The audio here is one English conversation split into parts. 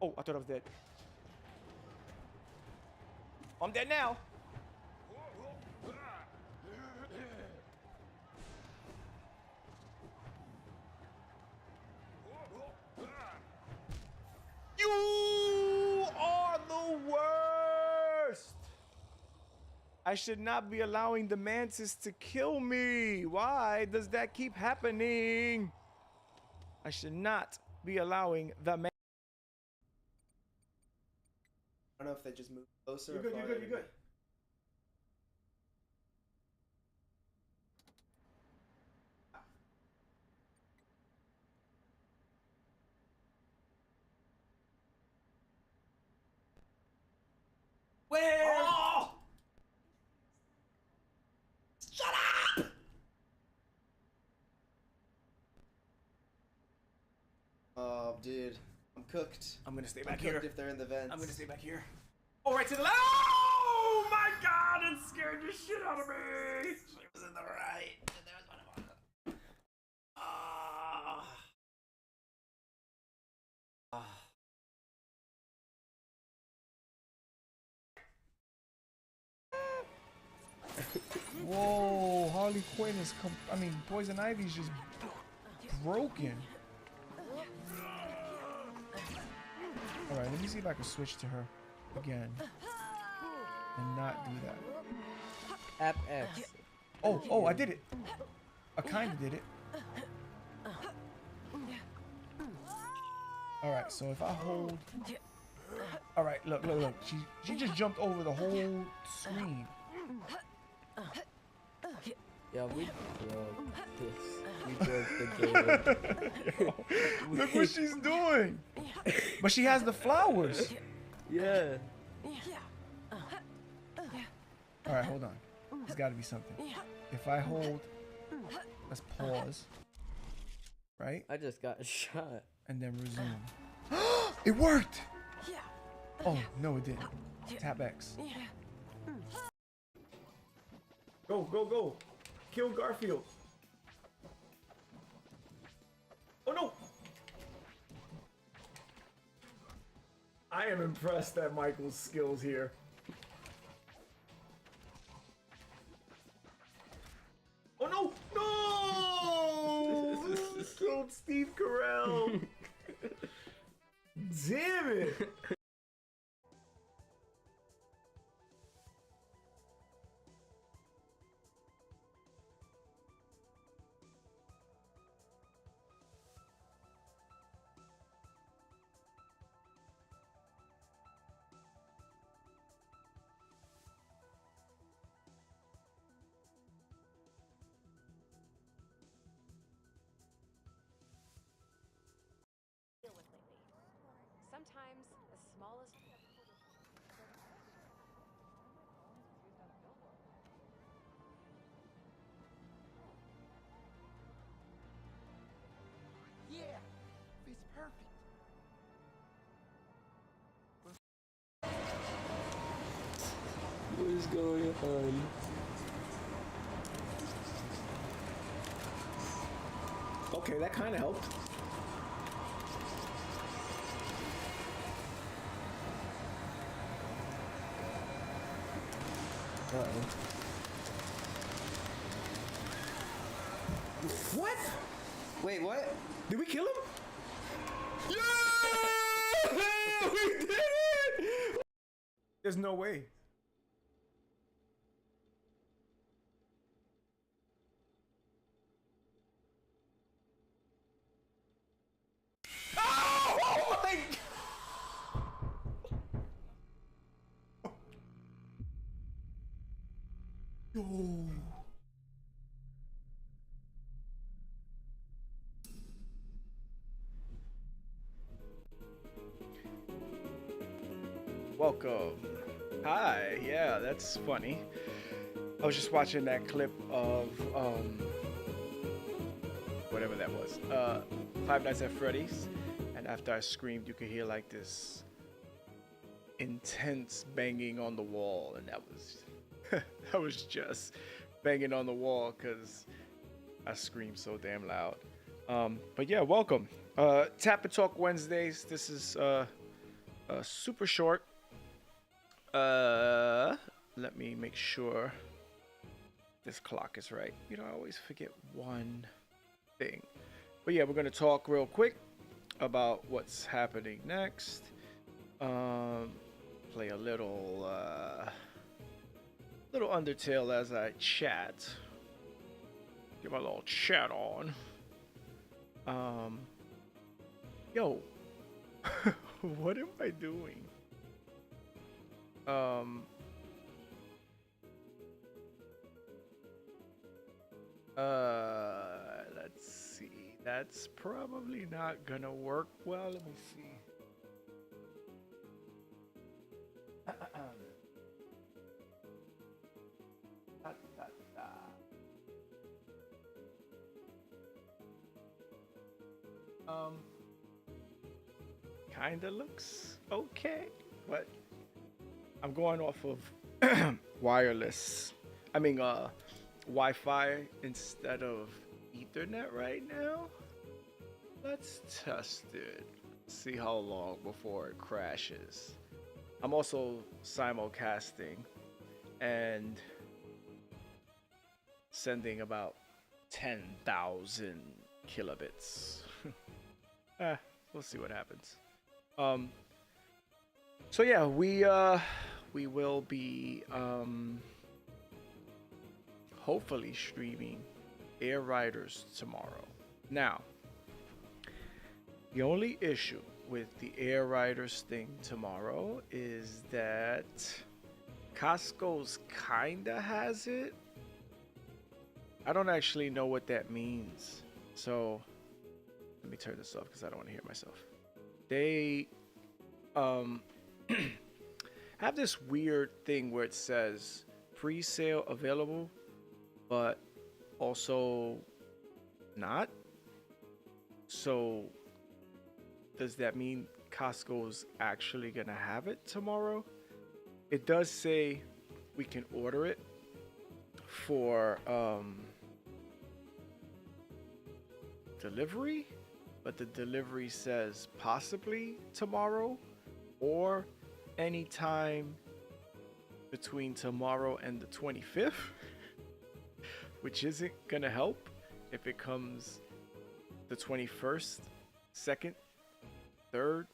Oh, I thought I was dead. I'm dead now. You are the worst. I should not be allowing the mantis to kill me. Why does that keep happening? I should not be allowing the man. I don't know if they just moved closer. You're good, you're good, you're good. Where? Oh! Shut up! Oh, dude. I'm cooked. I'm gonna stay I'm back cooked here. if they're in the vents. I'm gonna stay back here. Oh, right to the left. Oh my god, it scared the shit out of me. It was in the right. And there was one of them. Whoa, Harley Quinn is Poison Ivy's just broken. Alright, let me see if I can switch to her again. And not do that. Tap X. Oh, I did it. I kinda did it. Alright, so if I hold... Alright, look. She just jumped over the whole screen. Yeah, we broke this. We broke the game. Look what she's doing. But she has the flowers. Yeah. Alright, hold on. There's gotta be something. If I hold... Let's pause. Right? I just got shot. And then resume. It worked! Oh, no it didn't. Tap X. Go. Kill Garfield. Oh no! I am impressed at Michael's skills here. Oh no! No! Killed Steve Carell. Damn it! Sometimes the smallest. Yeah, it's perfect. What is going on? Okay, that kind of helped. Uh-oh. What? Wait, what? Did we kill him? Yeah! We did it! There's no way. Oh my God! Yo. Welcome. Hi. Yeah, that's funny. I was just watching that clip of whatever that was. Five Nights at Freddy's, and after I screamed, you could hear like this intense banging on the wall, and that was just banging on the wall because I screamed so damn loud. But yeah, welcome. Tap and Talk Wednesdays. This is super short. Let me make sure this clock is right. You know, I always forget one thing. But yeah, we're gonna talk real quick about what's happening next. Play a little Undertale as I chat. Get my little chat on. Yo, what am I doing? Let's see. That's probably not gonna work well. Let me see. Da, da, da. Kinda looks okay, but I'm going off of wireless. I mean, Wi-Fi instead of Ethernet right now. Let's test it. See how long before it crashes. I'm also simulcasting and sending about 10,000 kilobits. We'll see what happens. So yeah, we will be hopefully streaming Air Riders tomorrow. Now, the only issue with the Air Riders thing tomorrow is that Costco's kinda has it. I don't actually know what that means. So let me turn this off because I don't want to hear myself. They have this weird thing where it says pre-sale available, but also not. So does that mean Costco's actually gonna have it tomorrow? It does say we can order it for delivery, but the delivery says possibly tomorrow or anytime between tomorrow and the 25th, which isn't gonna help if it comes the 21st, 2nd, 3rd,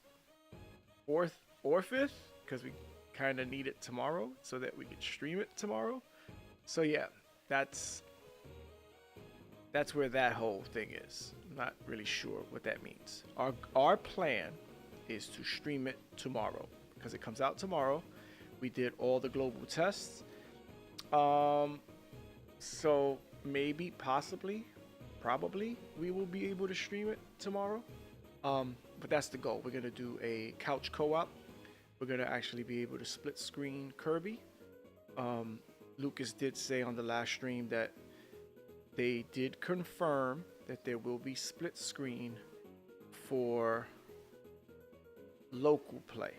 4th, or 5th, because we kind of need it tomorrow so that we can stream it tomorrow. So yeah, that's where that whole thing is. I'm not really sure what that means. Our plan is to stream it tomorrow because it comes out tomorrow. We did all the global tests. So maybe, possibly, probably we will be able to stream it tomorrow. But that's the goal. We're gonna do a couch co-op. We're gonna actually be able to split screen Kirby. Lucas did say on the last stream that they did confirm that there will be split screen for local play.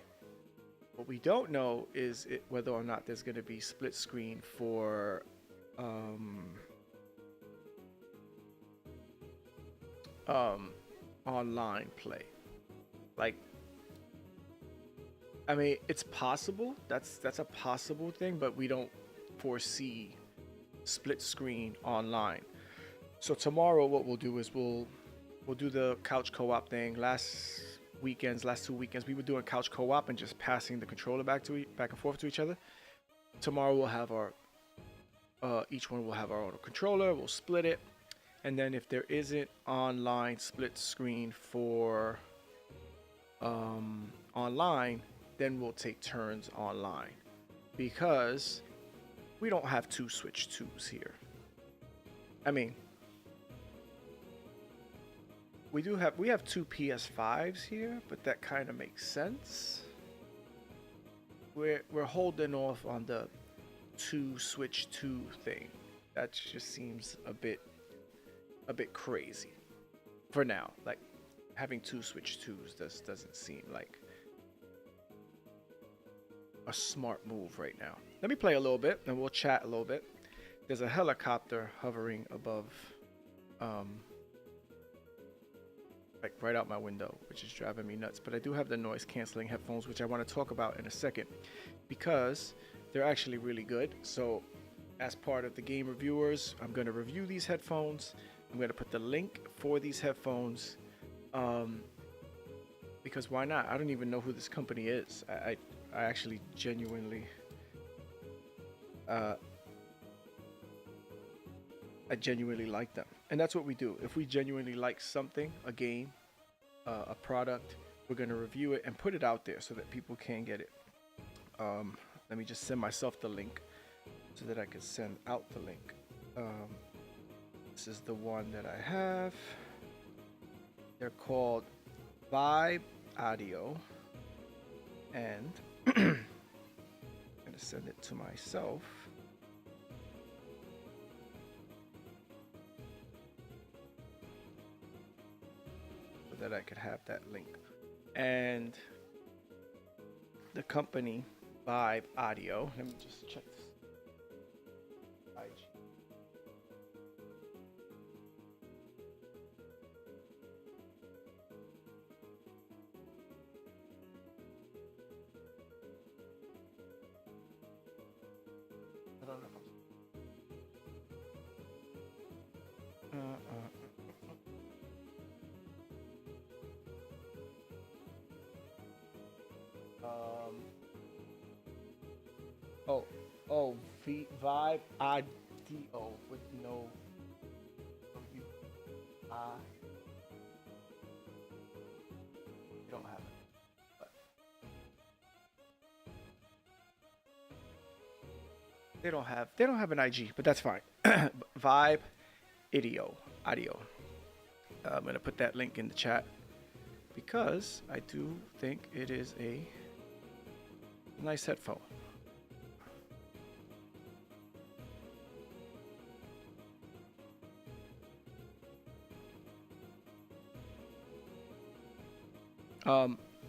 What we don't know is whether or not there's going to be split screen for online play. Like, I mean, it's possible. That's a possible thing, but we don't foresee split screen online. So tomorrow what we'll do is we'll do the couch co-op thing. Last 2 weekends we were doing couch co-op and just passing the controller back and forth to each other. Tomorrow we'll have our each one will have our own controller. We'll split it, and then if there isn't online split screen for online, then we'll take turns online, because we don't have two Switch 2s here. I mean, we have two PS5s here, but that kind of makes sense. We're holding off on the two Switch 2 thing. That just seems a bit crazy for now. Like, having two Switch 2s doesn't seem like a smart move right now. Let me play a little bit and we'll chat a little bit. There's a helicopter hovering above a like right out my window, which is driving me nuts. But I do have the noise canceling headphones, which I want to talk about in a second because they're actually really good. So as part of the game reviewers, I'm going to review these headphones. I'm going to put the link for these headphones because why not? I don't even know who this company is. I actually genuinely like them, and that's what we do. If we genuinely like something, a game, a product, we're going to review it and put it out there so that people can get it. Let me just send myself the link so that I can send out the link. This is the one that I have. They're called Vibe Audio, and I'm going to send it to myself. That I could have that link. And the company Vibe Audio, let me just check this. IG. I don't know. Vibe Audio with no you don't have it. But they don't have an IG, but that's fine. Vibe Audio. I'm gonna put that link in the chat because I do think it is a nice headphone.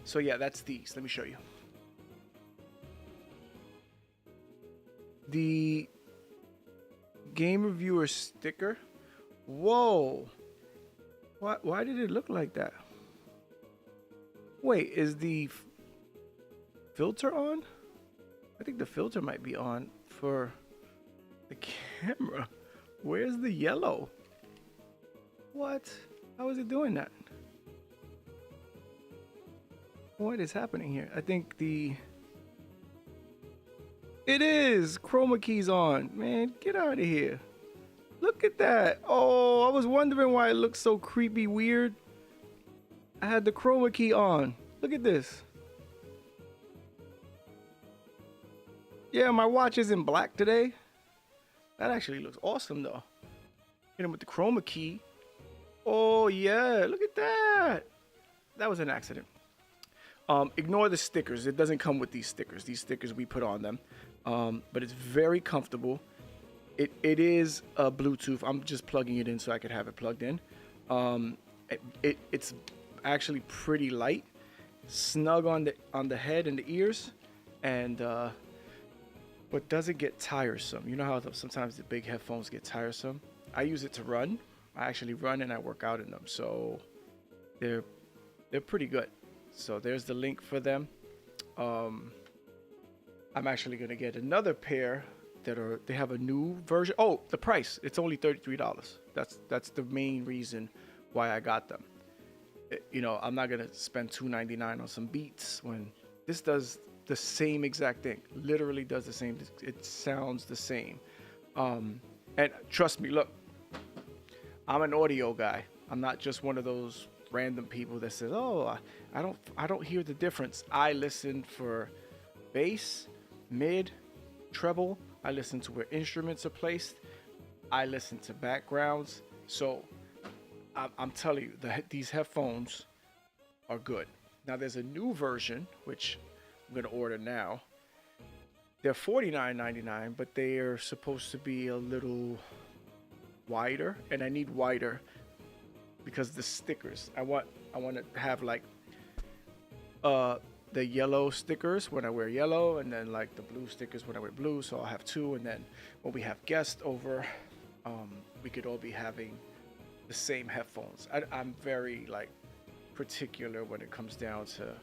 So yeah, that's these. Let me show you. The game reviewer sticker. Whoa. Why did it look like that? Wait, is the filter on? I think the filter might be on for the camera. Where's the yellow? What? How is it doing that? What is happening here? I think it is chroma keys on. Man, get out of here. Look at that. Oh, I was wondering why it looked so creepy weird. I had the chroma key on. Look at this. Yeah, my watch is in black today. That actually looks awesome though. Hit him with the chroma key. Oh yeah, look at that. That was an accident. Ignore the stickers. It doesn't come with these stickers. These stickers we put on them. But it's very comfortable. It is a Bluetooth. I'm just plugging it in so I could have it plugged in. It's actually pretty light, snug on the head and the ears, and but doesn't get tiresome. You know how sometimes the big headphones get tiresome? I use it to run. I actually run and I work out in them, so they're pretty good. So there's the link for them. I'm actually gonna get another pair they have a new version. Oh, the price, it's only $33. That's the main reason why I got them. You know, I'm not gonna spend $2.99 on some Beats when this does the same exact thing. Literally does the same. It sounds the same. And trust me, look, I'm an audio guy. I'm not just one of those random people that says, "Oh, I don't hear the difference." I listen for bass, mid, treble. I listen to where instruments are placed. I listen to backgrounds. So I'm telling you, these headphones are good. Now there's a new version which I'm gonna order now. They're $49.99, but they are supposed to be a little wider, and I need wider because the stickers. I want to have like the yellow stickers when I wear yellow, and then like the blue stickers when I wear blue. So I'll have two, and then when we have guests over, we could all be having the same headphones. I'm very like particular when it comes down to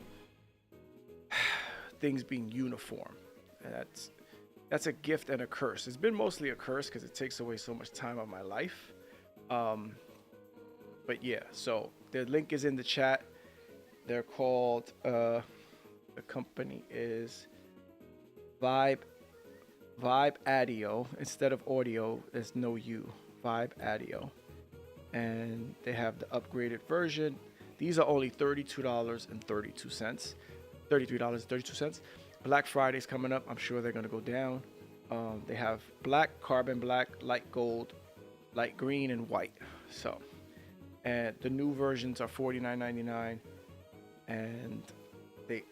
things being uniform. And that's a gift and a curse. It's been mostly a curse because it takes away so much time of my life. But yeah, so the link is in the chat. They're called, the company is Vibe Audio. Instead of audio, there's no U. Vibe Audio. And they have the upgraded version. These are only $32.32. $33.32. Black Friday's coming up. I'm sure they're going to go down. They have black, carbon black, light gold, light green, and white. So, and the new versions are $49.99, and they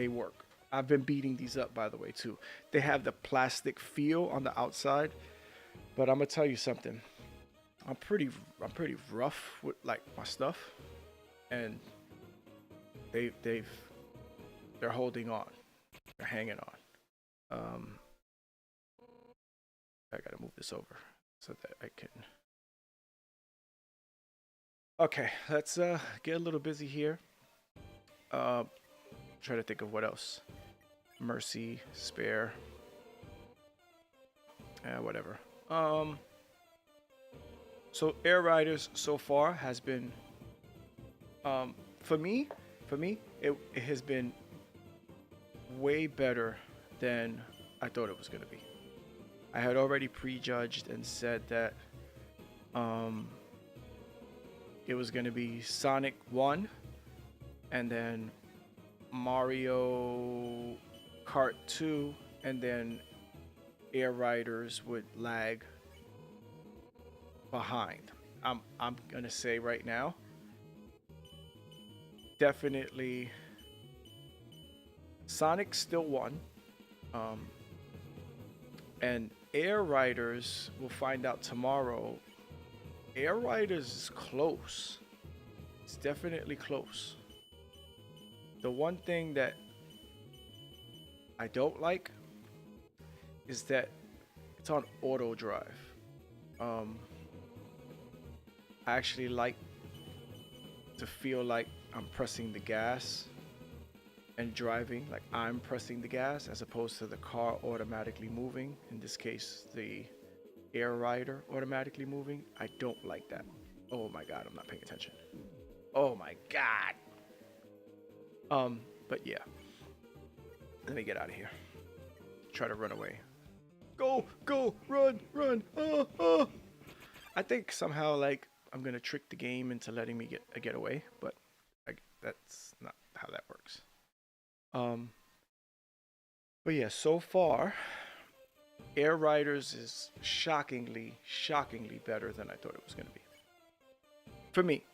work. I've been beating these up, by the way, too. They have the plastic feel on the outside, but I'm gonna tell you something. I'm pretty rough with like my stuff, and they're holding on. They're hanging on. I gotta move this over so that I can. Okay, let's get a little busy here. Try to think of what else. Mercy, spare. Whatever. So Air Riders so far has been, for me, it has been way better than I thought it was gonna be. I had already prejudged and said that it was gonna be Sonic 1 and then Mario Kart 2, and then Air Riders would lag behind. I'm gonna say right now, definitely Sonic still won, and Air Riders, we'll find out tomorrow. Air Riders is close. It's definitely close. The one thing that I don't like is that it's on auto drive. I actually like to feel like I'm pressing the gas and driving, like I'm pressing the gas, as opposed to the car automatically moving. In this case, the Air Rider automatically moving. I don't like that. Oh my God, I'm not paying attention. Oh my God. But yeah. Let me get out of here. Try to run away. Go, run. I think somehow, like, I'm gonna trick the game into letting me get away, but that's not how that works. But yeah, so far, Air Riders is shockingly better than I thought it was gonna be. For me.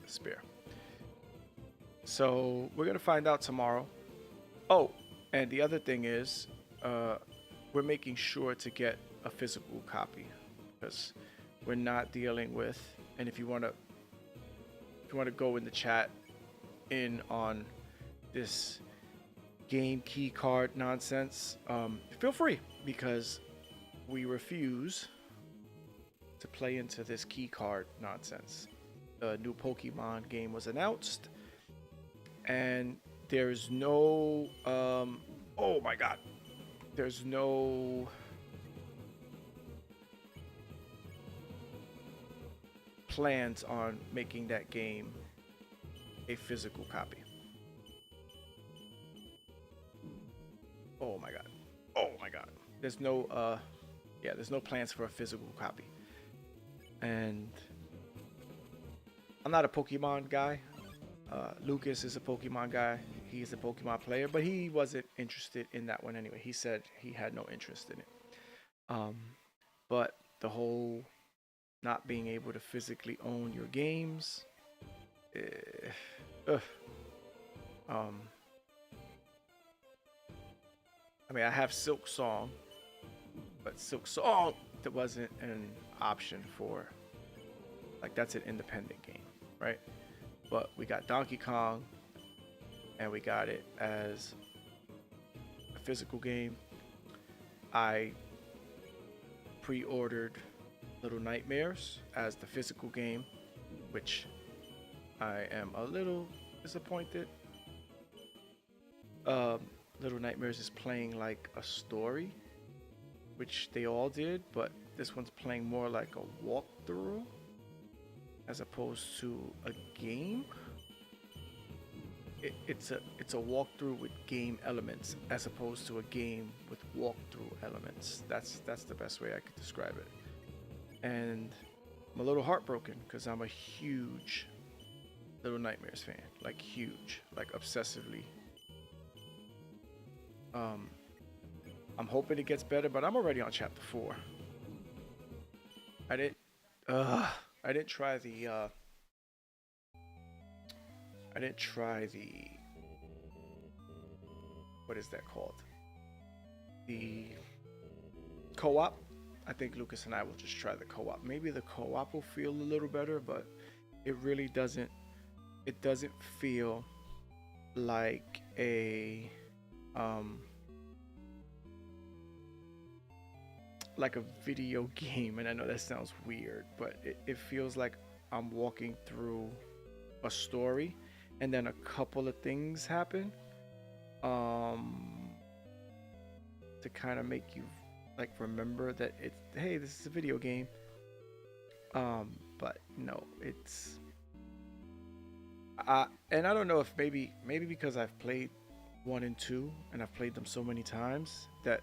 Spare. So we're gonna find out tomorrow. Oh, and the other thing is, we're making sure to get a physical copy, because we're not dealing with. And if you want to go in the chat in on this game key card nonsense, feel free, because we refuse to play into this key card nonsense. The new Pokemon game was announced, and there's no oh my God, there's no plans on making that game a physical copy. Oh my God, there's no there's no plans for a physical copy. And I'm not a Pokemon guy. Lucas is a Pokemon guy. He's a Pokemon player, but he wasn't interested in that one anyway. He said he had no interest in it. But the whole not being able to physically own your games, I mean, I have Silk Song, but Silk Song, that wasn't an option for, like, that's an independent game, right? But we got Donkey Kong, and we got it as a physical game. I pre-ordered Little Nightmares as the physical game, which I am a little disappointed. Little Nightmares is playing like a story, which they all did, but this one's playing more like a walkthrough as opposed to a game. It's a walkthrough with game elements as opposed to a game with walkthrough elements. That's the best way I could describe it. And I'm a little heartbroken because I'm a huge Little Nightmares fan, like huge, like obsessively. I'm hoping it gets better, but I'm already on chapter 4. I didn't try the what is that called? The co-op. I think Lucas and I will just try the co-op. Maybe the co-op will feel a little better, but it really doesn't. It doesn't feel like a video game. And I know that sounds weird, but it feels like I'm walking through a story, and then a couple of things happen to kind of make you like remember that it's, hey, this is a video game. But no, it's and I don't know if maybe because I've played 1 and 2 and I've played them so many times that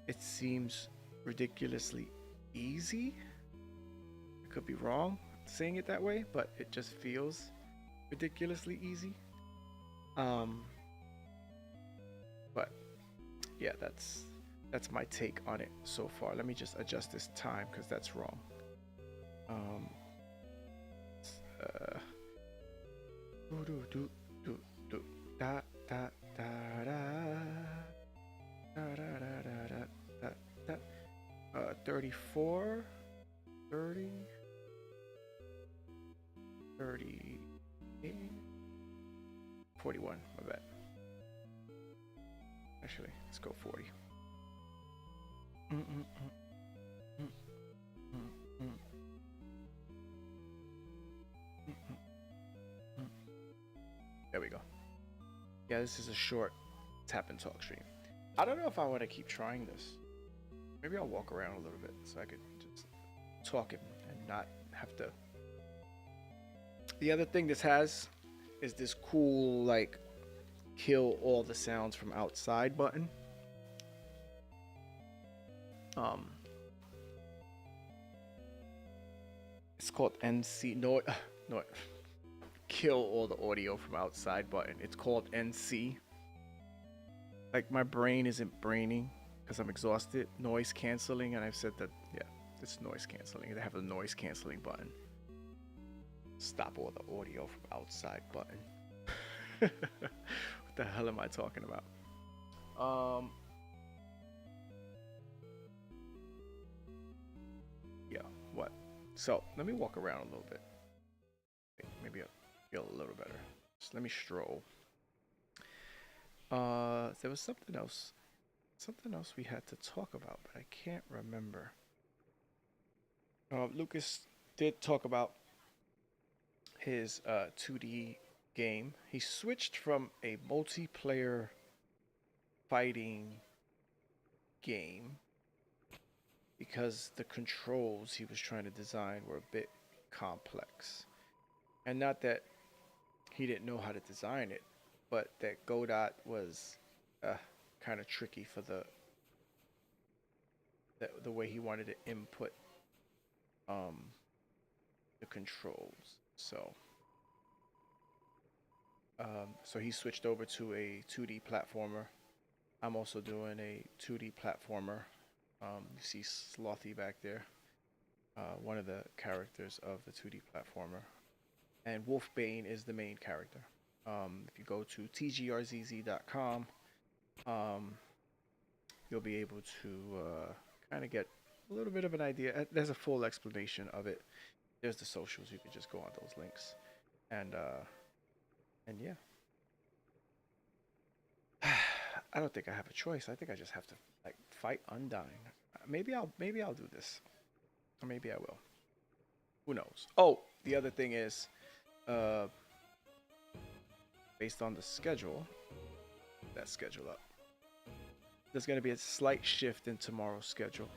it seems ridiculously easy. I could be wrong saying it that way, but it just feels ridiculously easy. But yeah, that's my take on it so far. Let me just adjust this time because that's wrong. Da da da da da da da da da 34 30 38 41, my bad. Actually, let's go 40. There we go. Yeah, this is a short tap and talk stream. I don't know if I want to keep trying this. Maybe I'll walk around a little bit so I could just talk and not have to. The other thing this has is this cool, like, kill all the sounds from outside button. It's called NC. No, kill all the audio from outside button. It's called NC. Like, my brain isn't braining because I'm exhausted. Noise canceling, and I've said that, yeah, it's noise canceling. They have a noise canceling button. Stop all the audio from outside button. What the hell am I talking about? Yeah, what? So, let me walk around a little bit. Maybe I'll feel a little better. Just let me stroll. There was something else we had to talk about, but I can't remember. Lucas did talk about his 2D game. He switched from a multiplayer fighting game because the controls he was trying to design were a bit complex. And not that he didn't know how to design it, but that Godot was kind of tricky for the way he wanted to input the controls. So he switched over to a 2D platformer. I'm also doing a 2D platformer. You see Slothy back there, one of the characters of the 2D platformer. And Wolfbane is the main character. If you go to TGRzz.com, you'll be able to kind of get a little bit of an idea. There's a full explanation of it. There's the socials. You can just go on those links. And yeah. I don't think I have a choice. I think I just have to like fight Undyne. Maybe I'll do this. Or maybe I will. Who knows? Oh, the other thing is, based on the schedule, that schedule up. There's going to be a slight shift in tomorrow's schedule.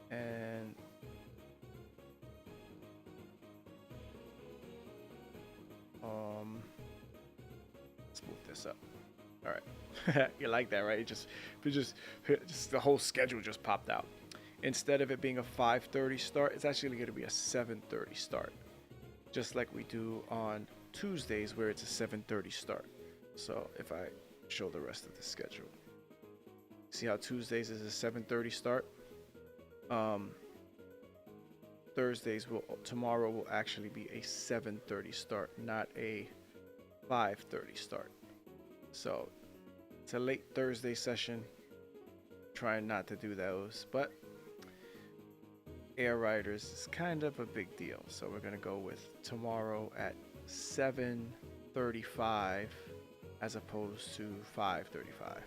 And let's move this up. All right. You like that, right? It just the whole schedule just popped out. Instead of it being a 5:30 start, it's actually going to be a 7:30 start. Just like we do on Tuesdays where it's a 7:30 start. So if I show the rest of the schedule. See how Tuesdays is a 7:30 start? Tomorrow will actually be a 7:30 start, not a 5:30 start. So it's a late Thursday session. Trying not to do those, but Air Riders is kind of a big deal. So we're gonna go with tomorrow at 7:35 as opposed to 5:35.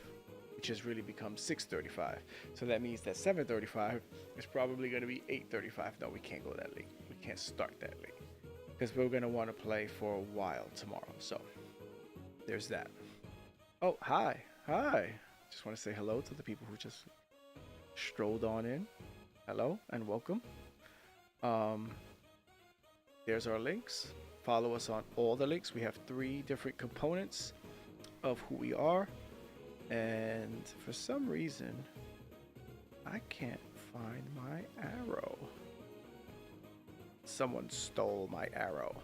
Which has really become 6:35. So that means that 7:35 is probably going to be 8:35. No, we can't go that late. We can't start that late. Because we're going to want to play for a while tomorrow. So there's that. Oh, hi. Hi. Just want to say hello to the people who just strolled on in. Hello and welcome. There's our links. Follow us on all the links. We have 3 different components of who we are. And for some reason, I can't find my arrow. Someone stole my arrow.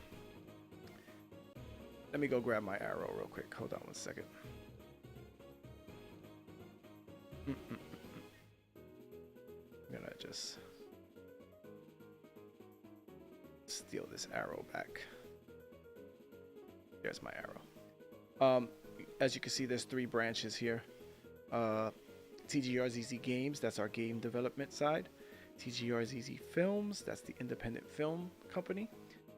Let me go grab my arrow real quick. Hold on one second. I'm gonna just steal this arrow back. There's my arrow. As you can see, there's 3 branches here. TGRzz Games, that's our game development side. TGRzz Films, that's the independent film company.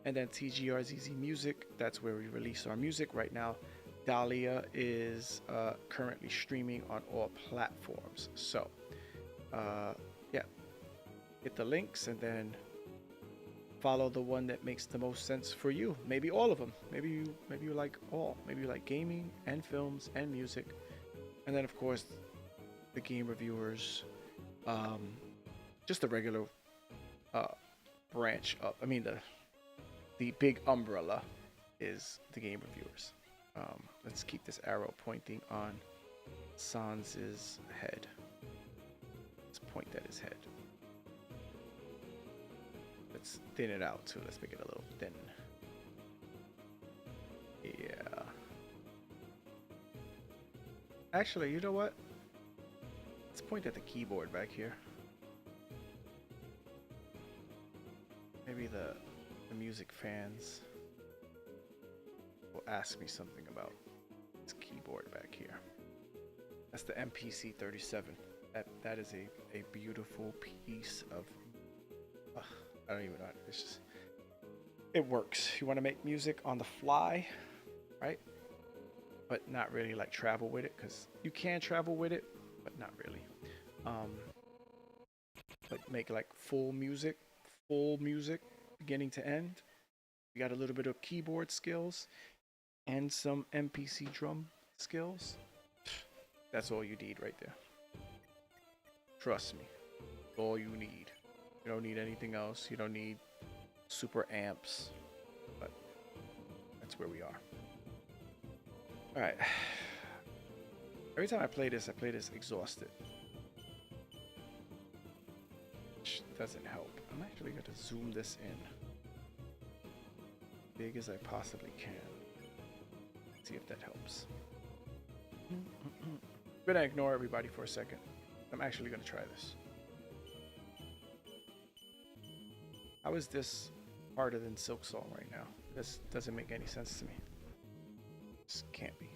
And then TGRzz Music, that's where we release our music. Right now, Dahlia is currently streaming on all platforms. So, yeah, hit the links and then follow the one that makes the most sense for you. Maybe all of them. Maybe you like all. Maybe you like gaming and films and music. And then of course the game reviewers, just the regular branch of, I mean the big umbrella is the game reviewers. Let's keep this arrow pointing on Sans's head. Let's point at his head. Let's thin it out too. Let's make it a little thin. Yeah. Actually, you know what? Let's point at the keyboard back here. Maybe the music fans will ask me something about this keyboard back here. That's the MPC 37. That is a beautiful piece of. I don't even know. It's just, it works. You want to make music on the fly, right? But not really like travel with it, because you can travel with it, but not really. But make like full music, beginning to end. You got a little bit of keyboard skills and some MPC drum skills. That's all you need right there. Trust me, all you need. You don't need anything else. You don't need super amps, but that's where we are. All right. Every time I play this exhausted, which doesn't help. I'm actually going to zoom this in big as I possibly can. See if that helps. I'm going to ignore everybody for a second. I'm actually going to try this. How is this harder than Silk Song right now? This doesn't make any sense to me. This can't be.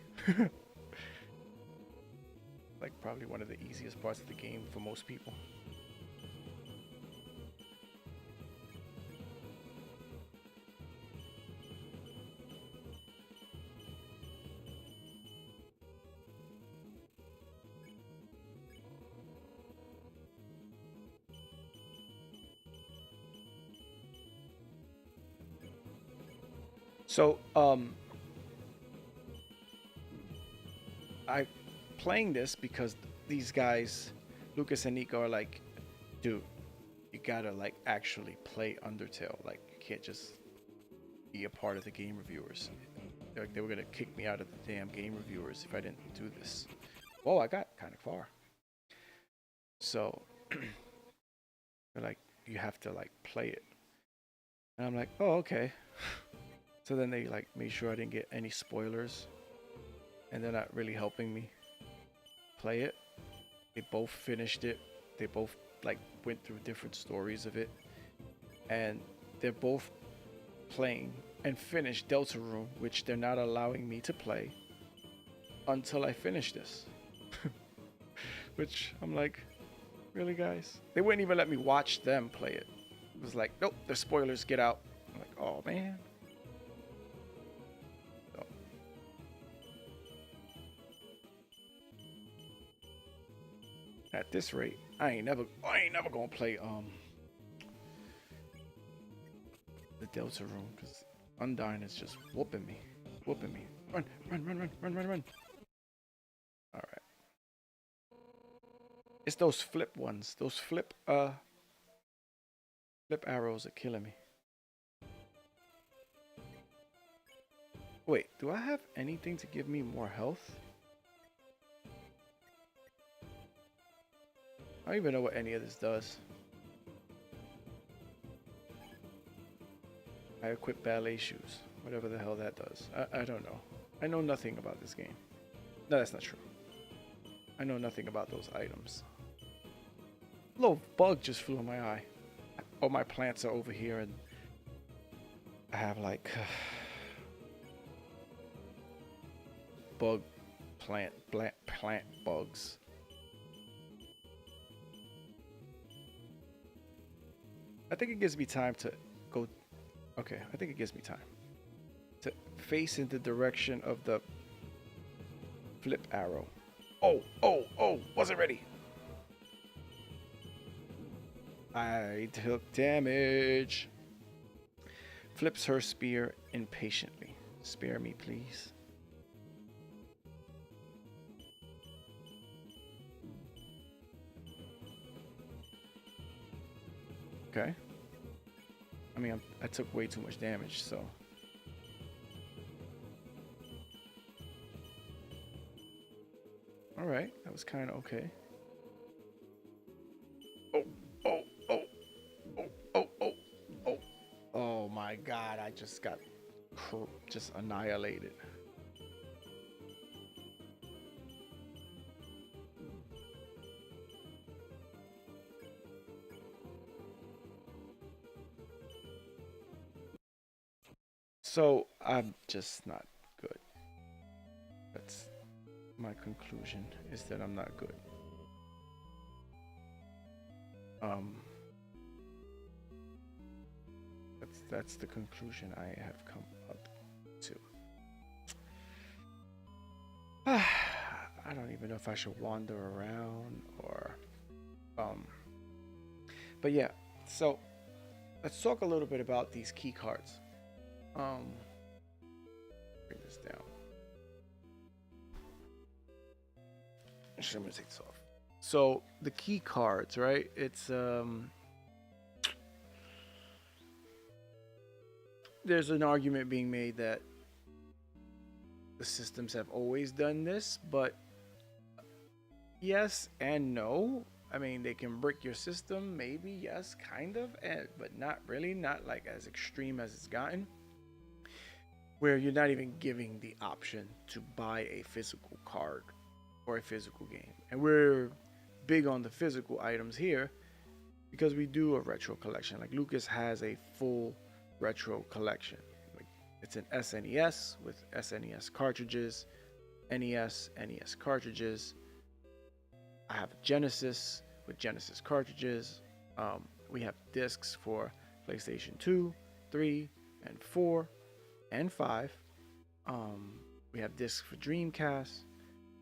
Like probably one of the easiest parts of the game for most people. So, I playing this because these guys, Lucas and Nico, are like, dude, you gotta like actually play Undertale. Like, you can't just be a part of the game reviewers. Like, they were gonna kick me out of the damn game reviewers if I didn't do this. Oh, I got kind of far. So, they're like, you have to like play it, and I'm like, oh, okay. So then they like made sure I didn't get any spoilers, and they're not really helping me play it. They both finished it. They both like went through different stories of it, and they're both playing and finished Deltarune, which they're not allowing me to play until I finish this. Which I'm like, really, guys? They wouldn't even let me watch them play it. It was like, nope, the spoilers, get out. I'm like, oh man. So. At this rate, I ain't never gonna play the Deltarune, because Undyne is just whooping me. Run. All right. It's those flip ones. Those flip arrows are killing me. Wait, do I have anything to give me more health? I don't even know what any of this does. I equip ballet shoes. Whatever the hell that does. I don't know. I know nothing about this game. No, that's not true. I know nothing about those items. A little bug just flew in my eye. All my plants are over here, and I have like plant bugs. I think it gives me time to go. Okay, I think it gives me time to face in the direction of the flip arrow. Oh, wasn't ready. I took damage. Flips her spear impatiently. Spare me, please. Okay. I mean, I took way too much damage, so. Alright, that was kind of okay. Oh my god, I just got just annihilated. So I'm just not good. That's my conclusion, is that I'm not good. That's the conclusion I have come up to. I don't even know if I should wander around or but yeah, so let's talk a little bit about these key cards. Bring this down. Actually, I'm gonna take this off. So the key cards, right? It's there's an argument being made that the systems have always done this, but yes and no. I mean, they can brick your system, maybe, yes, kind of, but not really, not like as extreme as it's gotten, where you're not even giving the option to buy a physical card or a physical game. And we're big on the physical items here because we do a retro collection. Like Lucas has a full retro collection. Like, it's an SNES with SNES cartridges, NES cartridges. I have Genesis with Genesis cartridges. We have discs for PlayStation 2, 3, and 4, and 5. We have discs for Dreamcast.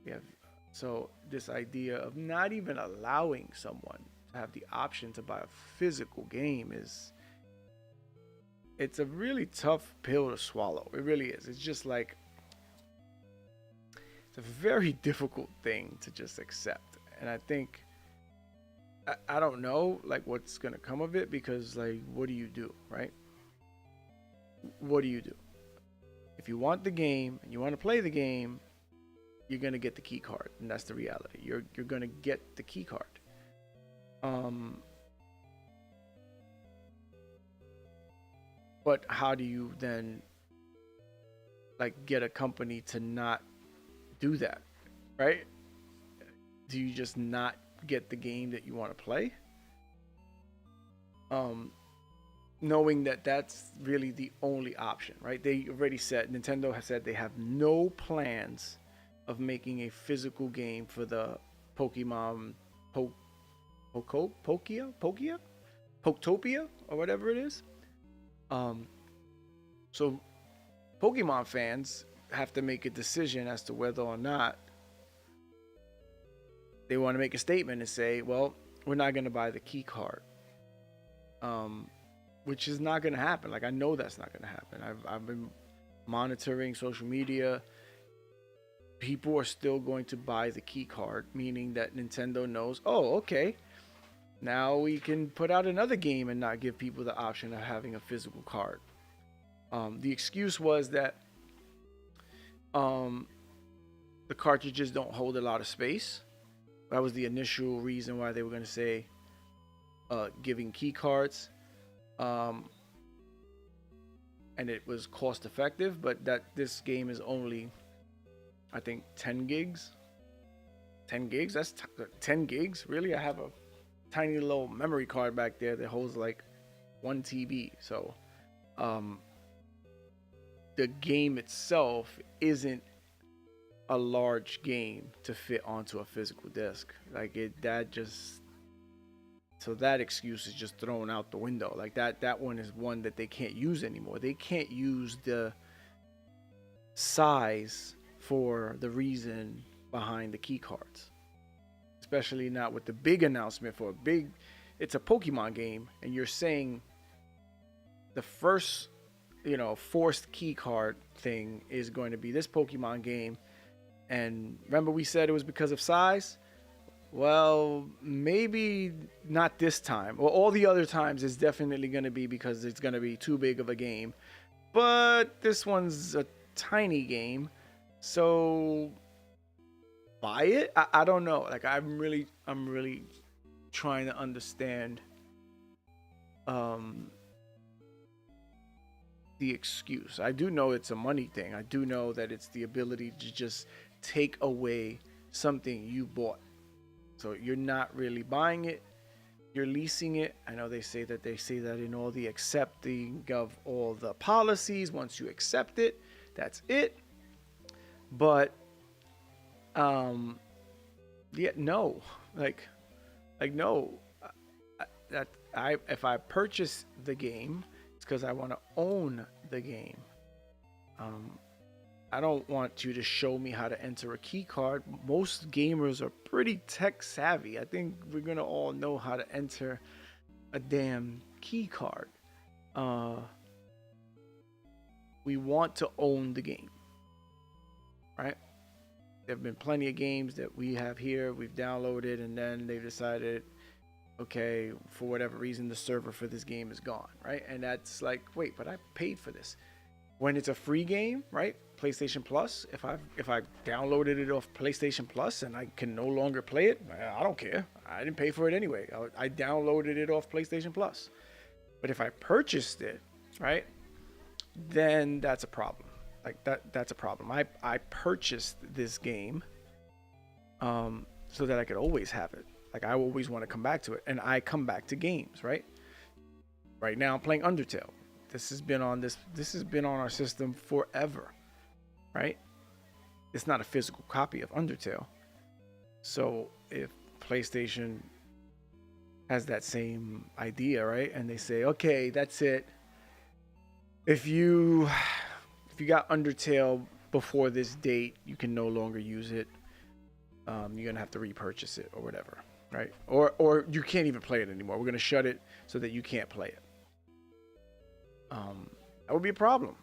We have, so this idea of not even allowing someone to have the option to buy a physical game is it's a really tough pill to swallow. It really is. It's just like, it's a very difficult thing to just accept. And I think, I don't know like what's gonna come of it, because like, what do you do, right? What do you do? If you want the game and you want to play the game, you're gonna get the key card, and that's the reality. You're gonna get the key card. But how do you then like get a company to not do that, right? Do you just not get the game that you want to play? Knowing that that's really the only option, right? They already said, Nintendo has said they have no plans of making a physical game for the Pokemon Poketopia, or whatever it is. So Pokemon fans have to make a decision as to whether or not they want to make a statement and say, well, we're not going to buy the key card. Which is not going to happen. Like, I know that's not going to happen. I've been monitoring social media. People are still going to buy the key card, meaning that Nintendo knows, oh, okay, now we can put out another game and not give people the option of having a physical card. The excuse was that the cartridges don't hold a lot of space. That was the initial reason why they were going to say giving key cards. And it was cost effective, but that this game is only, I think, 10 gigs. 10 gigs? That's 10 gigs? Really? I have a tiny little memory card back there that holds like 1 TB. So the game itself isn't a large game to fit onto a physical disc. Like so that excuse is just thrown out the window. Like that one is one that they can't use anymore. They can't use the size for the reason behind the key cards, especially not with the big announcement for it's a Pokemon game, and you're saying the first, forced key card thing is going to be this Pokemon game. And remember we said it was because of size? Well, maybe not this time. Well, all the other times it's definitely going to be because it's going to be too big of a game. But this one's a tiny game, so buy it? I don't know. Like, I'm really trying to understand the excuse. I do know it's a money thing. I do know that it's the ability to just take away something you bought. So you're not really buying it, you're leasing it. I know they say that in all the accepting of all the policies. Once you accept it, that's it. But yeah, no. Like no. If I purchase the game, it's because I want to own the game. I don't want you to show me how to enter a key card. Most gamers are pretty tech savvy. I think we're gonna all know how to enter a damn key card. We want to own the game, right? There have been plenty of games that we have here, we've downloaded, and then they've decided, okay, for whatever reason, the server for this game is gone, right? And that's like, wait, but I paid for this. When it's a free game, right? PlayStation Plus, if I downloaded it off PlayStation Plus and I can no longer play it, I don't care. I didn't pay for it anyway. I downloaded it off PlayStation Plus. But if I purchased it, right, then that's a problem. Like that's a problem. I purchased this game so that I could always have it. Like, I always want to come back to it, and I come back to games, right? Right now I'm playing Undertale. This has been on our system forever, right? It's not a physical copy of Undertale. So if PlayStation has that same idea, right? And they say, okay, that's it. If you got Undertale before this date, you can no longer use it. You're gonna have to repurchase it or whatever, right? Or you can't even play it anymore. We're gonna shut it so that you can't play it. that would be a problem.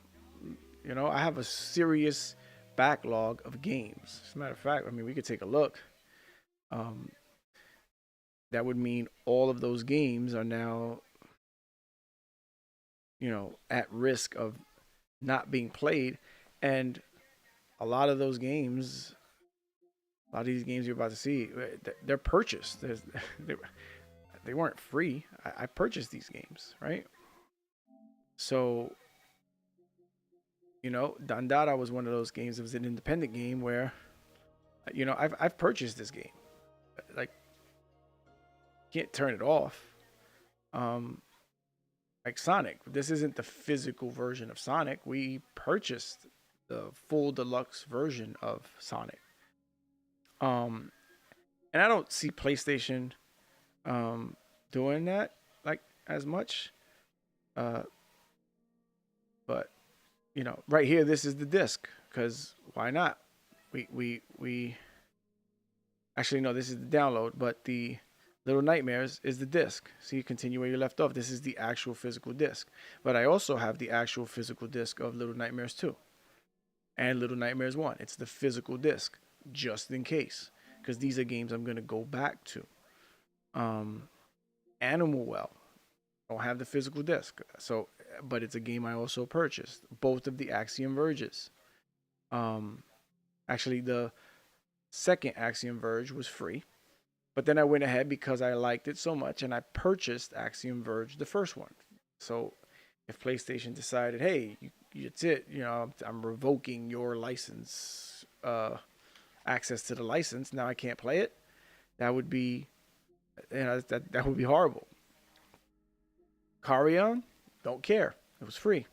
You know, I have a serious backlog of games. As a matter of fact, I mean, we could take a look. Um, that would mean all of those games are now, you know, at risk of not being played. And a lot of those games, a lot of these games you're about to see, they're purchased. They, they weren't free. I purchased these games, right? So, you know, Dandara was one of those games. It was an independent game where, you know, I've purchased this game. Like, can't turn it off. Like Sonic, this isn't the physical version of Sonic. We purchased the full deluxe version of Sonic. And I don't see PlayStation doing that like as much. But you know, right here, this is the disc because why not? We actually no, this is the download, but the Little Nightmares is the disc. So you continue where you left off. This is the actual physical disc. But I also have the actual physical disc of Little Nightmares 2 and Little Nightmares 1. It's the physical disc just in case because these are games I'm going to go back to. Animal Well. I don't have the physical disc. So, but it's a game I also purchased. Both of the Axiom Verges. Actually, the second Axiom Verge was free. But then I went ahead because I liked it so much and I purchased Axiom Verge, the first one. So if PlayStation decided, hey, it's it, you know, I'm revoking your license, access to the license, now I can't play it, that would be, you know, that would be horrible. Carrion, don't care. It was free.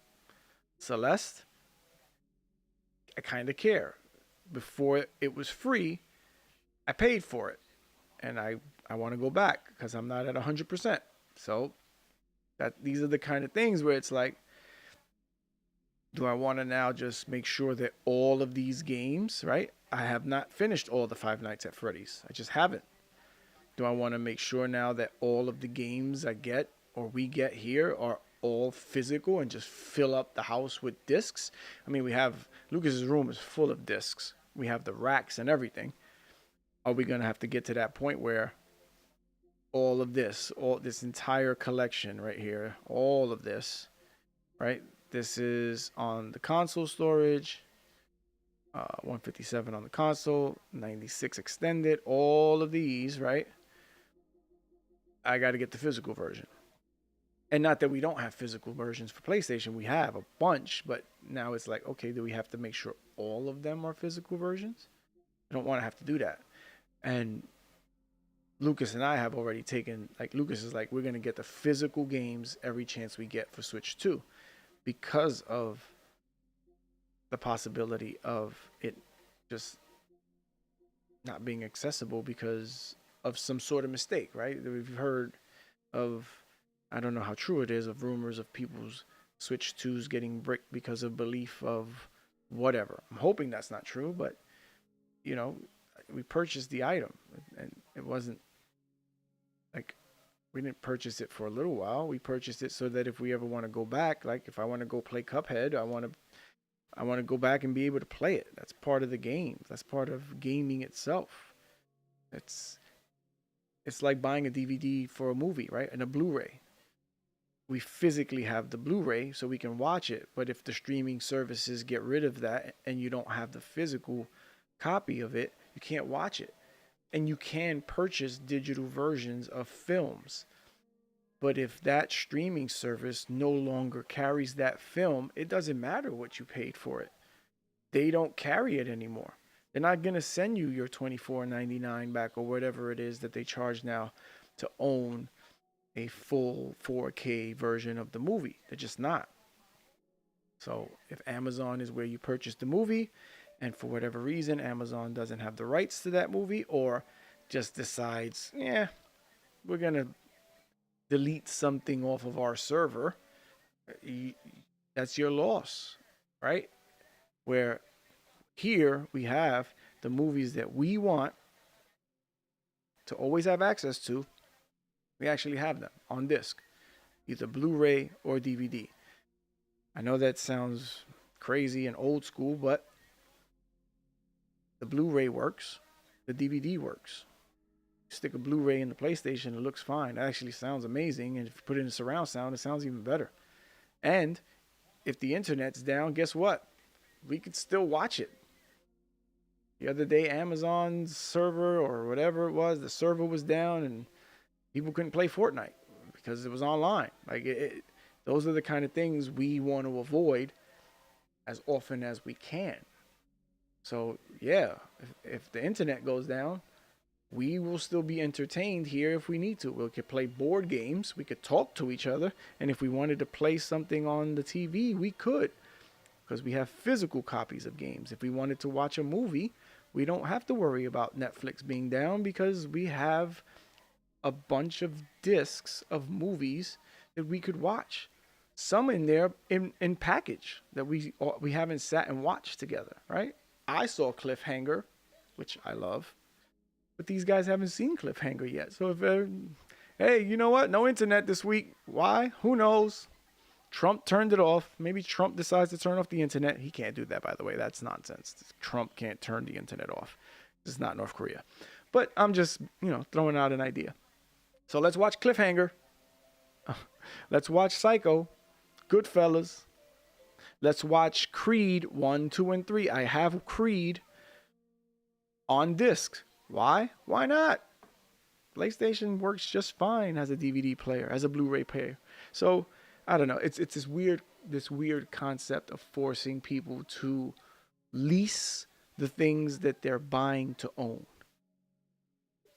Celeste, I kind of care. Before it was free, I paid for it. And I want to go back because I'm not at 100%. So these are the kind of things where it's like, do I want to now just make sure that all of these games, right? I have not finished all the Five Nights at Freddy's. I just haven't. Do I want to make sure now that all of the games I get or we get here are all physical and just fill up the house with discs? I mean, we have Lucas's room is full of discs. We have the racks and everything. Are we going to have to get to that point where all this entire collection right here, all of this, right? This is on the console storage, 157 on the console, 96 extended, all of these, right? I got to get the physical version. And not that we don't have physical versions for PlayStation. We have a bunch, but now it's like, okay, do we have to make sure all of them are physical versions? I don't want to have to do that. And Lucas and I have already taken, like, Lucas is like, we're going to get the physical games every chance we get for Switch 2 because of the possibility of it just not being accessible because of some sort of mistake, right? We've heard of, I don't know how true it is, of rumors of people's Switch 2s getting bricked because of belief of whatever. I'm hoping that's not true, but, you know, we purchased the item and it wasn't like we didn't purchase it for a little while. We purchased it so that if we ever want to go back, like if I want to go play Cuphead, I want to go back and be able to play it. That's part of the game. That's part of gaming itself. It's like buying a DVD for a movie, right? And a Blu-ray. We physically have the Blu-ray so we can watch it, but if the streaming services get rid of that and you don't have the physical copy of it, you can't watch it. And you can purchase digital versions of films. But if that streaming service no longer carries that film, it doesn't matter what you paid for it. They don't carry it anymore. They're not going to send you your $24.99 back or whatever it is that they charge now to own a full 4K version of the movie. They're just not. So if Amazon is where you purchase the movie, and for whatever reason, Amazon doesn't have the rights to that movie or just decides, yeah, we're going to delete something off of our server, that's your loss, right? Where here we have the movies that we want to always have access to. We actually have them on disc, either Blu-ray or DVD. I know that sounds crazy and old school, but the Blu-ray works. The DVD works. You stick a Blu-ray in the PlayStation, it looks fine. It actually sounds amazing. And if you put it in surround sound, it sounds even better. And if the internet's down, guess what? We could still watch it. The other day, Amazon's server or whatever it was, the server was down and people couldn't play Fortnite because it was online. Like those are the kind of things we want to avoid as often as we can. So yeah, if the internet goes down, we will still be entertained here if we need to. We could play board games, we could talk to each other, and if we wanted to play something on the TV, we could, because we have physical copies of games. If we wanted to watch a movie, we don't have to worry about Netflix being down because we have a bunch of discs of movies that we could watch. Some in there in package that we haven't sat and watched together, right? I saw Cliffhanger, which I love, but these guys haven't seen Cliffhanger yet. So if hey, you know what? No internet this week. Why? Who knows? Trump turned it off. Maybe Trump decides to turn off the internet. He can't do that, by the way. That's nonsense. Trump can't turn the internet off. This is not North Korea. But I'm just, throwing out an idea. So let's watch Cliffhanger. Let's watch Psycho. Goodfellas. Let's watch Creed 1, 2, and 3. I have Creed on disc. Why? Why not? PlayStation works just fine as a DVD player, as a Blu-ray player. So I don't know. It's this weird concept of forcing people to lease the things that they're buying to own,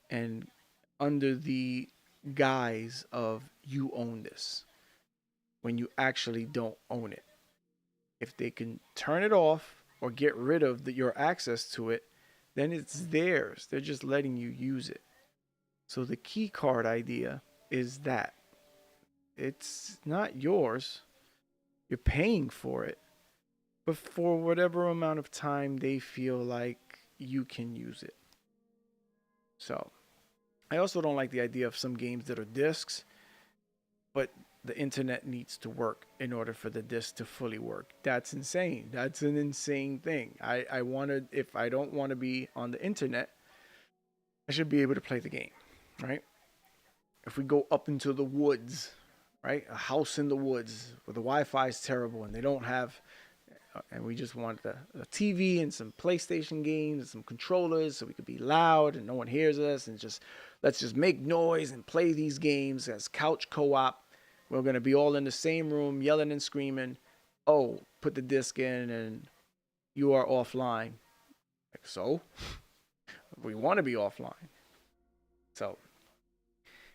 and under the guise of you own this, when you actually don't own it. If they can turn it off or get rid of your access to it, then it's theirs. They're just letting you use it. So the key card idea is that it's not yours. You're paying for it, but for whatever amount of time they feel like you can use it. So I also don't like the idea of some games that are discs, but the internet needs to work in order for the disc to fully work. That's insane. That's an insane thing. If I don't want to be on the internet, I should be able to play the game, right? If we go up into the woods, right? A house in the woods where the Wi-Fi is terrible and they don't have, and we just want a TV and some PlayStation games and some controllers so we could be loud and no one hears us, and let's just make noise and play these games as couch co-op. We're going to be all in the same room yelling and screaming. Oh, put the disc in and you are offline. Like, so we want to be offline. So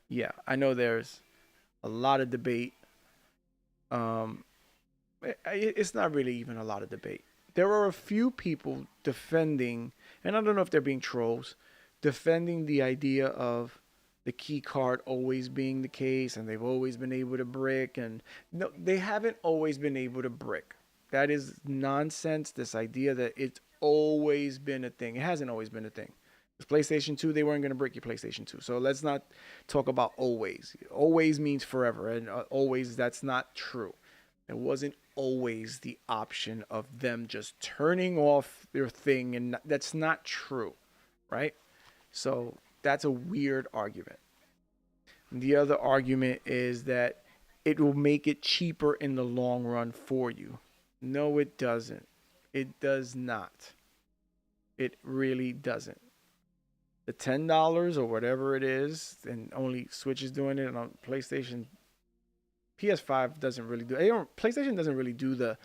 yeah, I know there's a lot of debate. It's not really even a lot of debate. There are a few people defending, and I don't know if they're being trolls, defending the idea of the key card always being the case, and they've always been able to brick. And no, they haven't always been able to brick. That is nonsense. This idea that it's always been a thing. It hasn't always been a thing. With PlayStation 2, they weren't going to brick your PlayStation 2. So let's not talk about always. Always means forever, and always, that's not true. It wasn't always the option of them just turning off their thing, and that's not true, right? So that's a weird argument. And the other argument is that it will make it cheaper in the long run for you. No, it doesn't. It does not. It really doesn't. The $10 or whatever it is, and only Switch is doing it, on PlayStation, PS5 doesn't really do. PlayStation doesn't really do the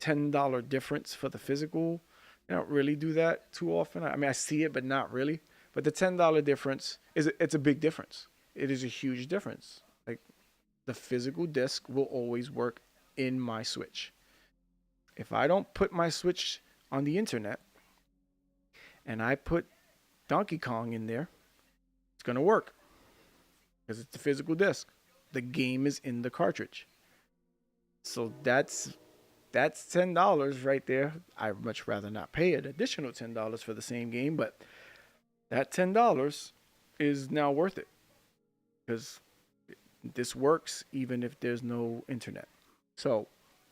$10 difference for the physical. They don't really do that too often. I mean, I see it, but not really. But the $10 difference it's a big difference. It is a huge difference. Like, the physical disc will always work in my Switch. If I don't put my Switch on the internet and I put Donkey Kong in there, it's going to work because it's the physical disc. The game is in the cartridge. So that's $10 right there. I'd much rather not pay an additional $10 for the same game, but that $10 is now worth it because this works even if there's no internet. So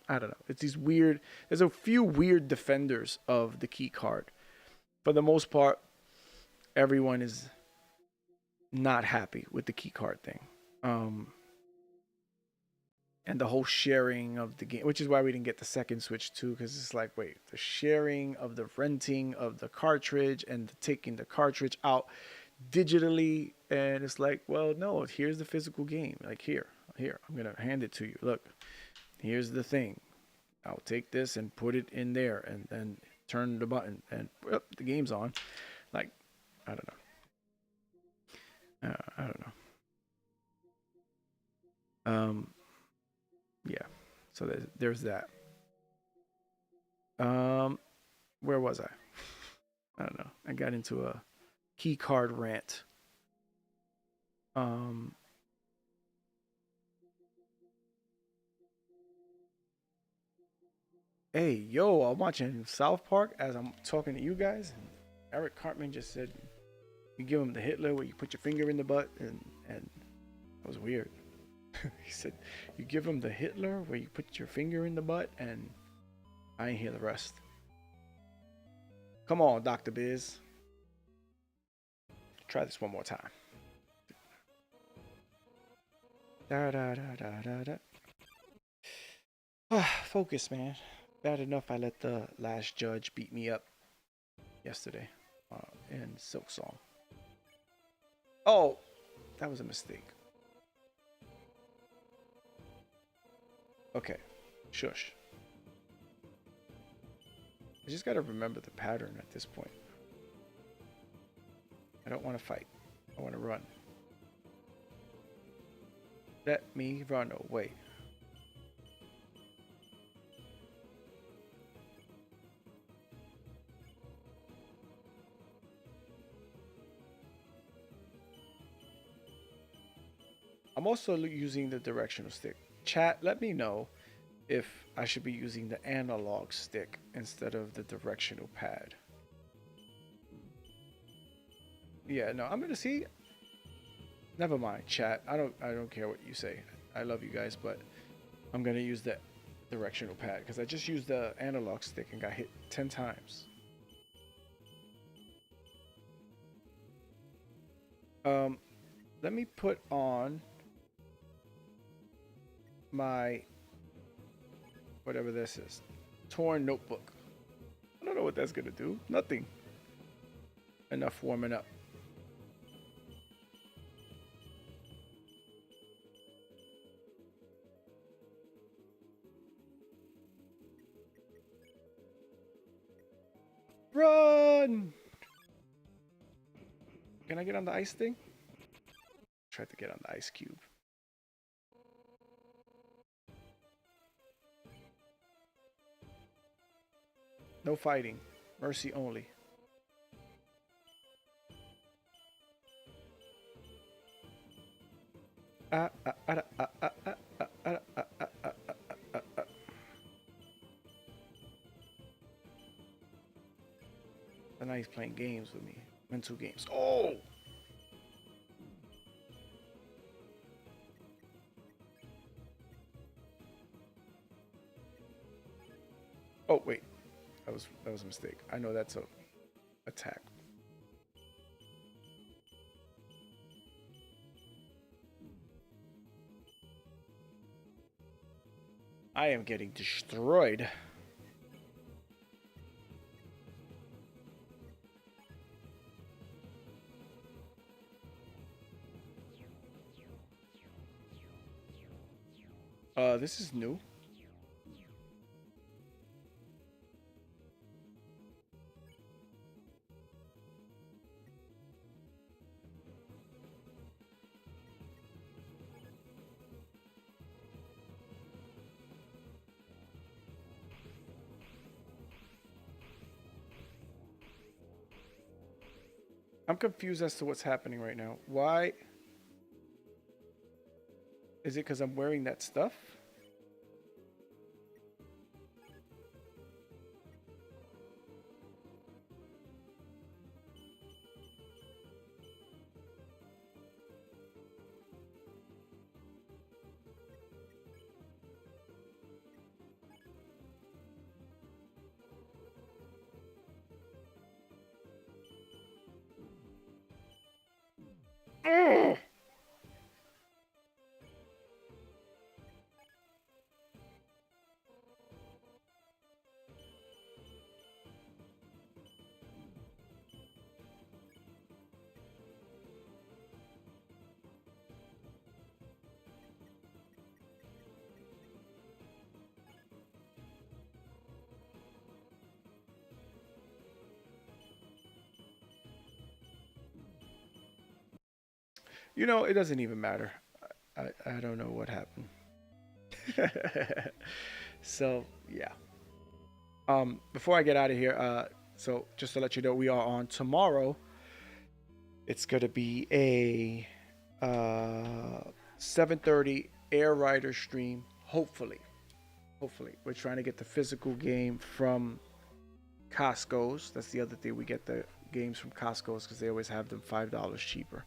I don't know. It's these weird. There's a few weird defenders of the key card. For the most part, everyone is not happy with the key card thing. And the whole sharing of the game, which is why we didn't get the second Switch too, because it's like, wait, the sharing of the renting of the cartridge and taking the cartridge out digitally, and it's like, well, no, here's the physical game. Like, here, I'm gonna hand it to you. Look, here's the thing. I'll take this and put it in there, and then turn the button, and the game's on. Like, I don't know. I don't know. Yeah. So there's that. Where was I? I don't know. I got into a key card rant. Hey, yo, I'm watching South Park as I'm talking to you guys. And Eric Cartman just said, you give him the Hitler where you put your finger in the butt, and that was weird. He said, you give him the Hitler where you put your finger in the butt, and I ain't hear the rest. Come on, Dr. Biz. Try this one more time. Da da da da da da. Focus, man. Bad enough I let the last judge beat me up yesterday in Silk Song. Oh, that was a mistake. Okay, shush. I just gotta remember the pattern at this point. I don't want to fight. I want to run. Let me run away. I'm also using the directional stick. Chat, let me know if I should be using the analog stick instead of the directional pad. Yeah, no, I'm gonna see. Never mind, chat. I don't care what you say. I love you guys, but I'm gonna use the directional pad because I just used the analog stick and got hit 10 times. Let me put on my whatever this is, torn notebook. I don't know what that's gonna do. Nothing. Enough warming up. Run! Can I get on the ice thing? Tried to get on the ice cube. No fighting. Mercy only. And now he's playing games with me. Mental games. Oh! Oh, wait. That was a mistake. I know that's a attack. I am getting destroyed. This is new. I'm confused as to what's happening right now. Why? Is it because I'm wearing that stuff? You know, it doesn't even matter. I don't know what happened. So yeah. Before I get out of here, so just to let you know, we are on tomorrow. It's gonna be a 7:30 Air Rider stream. Hopefully, we're trying to get the physical game from Costco's. That's the other thing. We get the games from Costco's because they always have them $5 cheaper.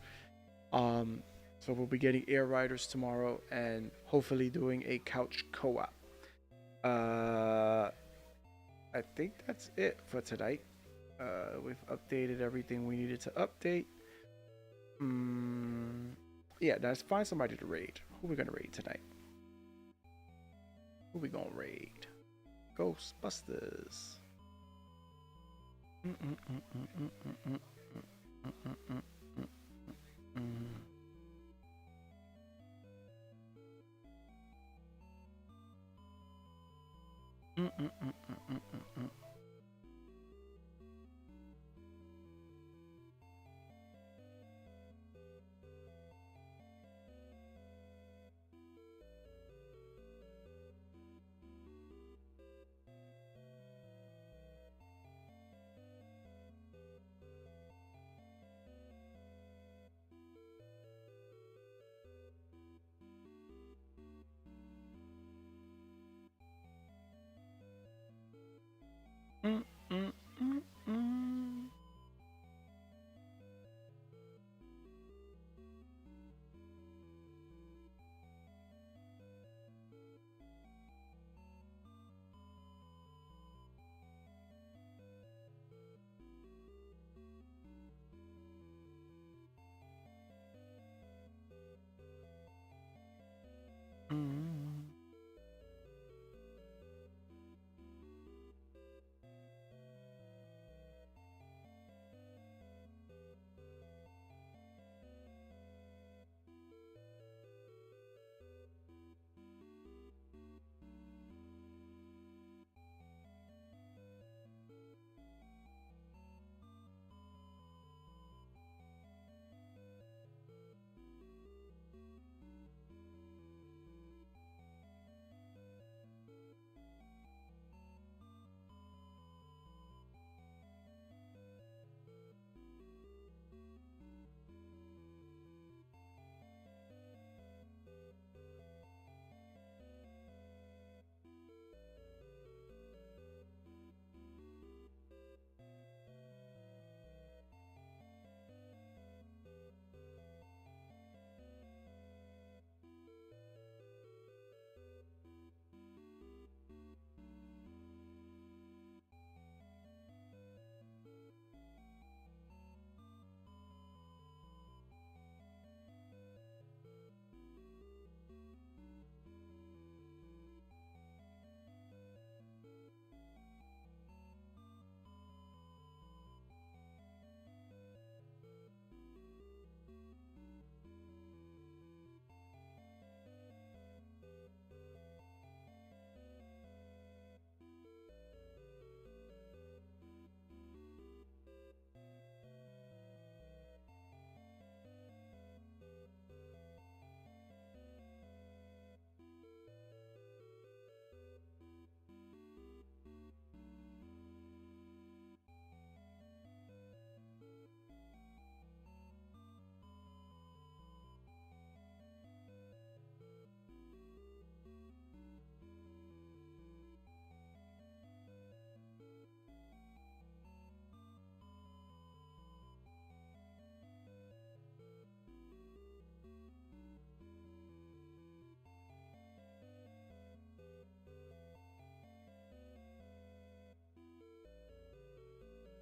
So we'll be getting Air Riders tomorrow and hopefully doing a couch co-op. I think that's it for tonight. We've updated everything we needed to update. Yeah, let's find somebody to raid. Who we gonna raid tonight? Who we gonna raid? Ghostbusters.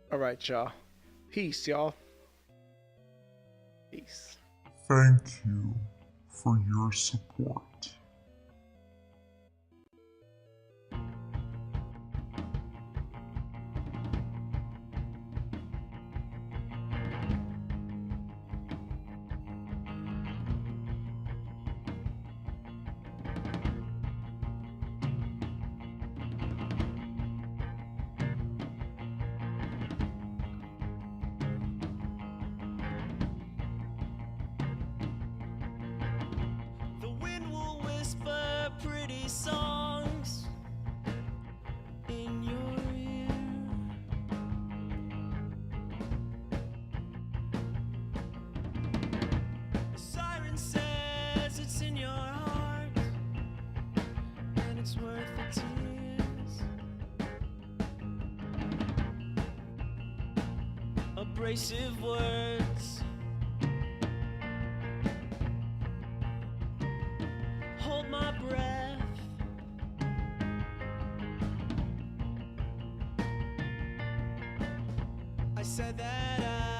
All right, y'all. Peace, y'all. Peace. Thank you for your support. these songs in your ear. The siren says it's in your heart and it's worth the tears. Abrasive words, hold my breath. I said that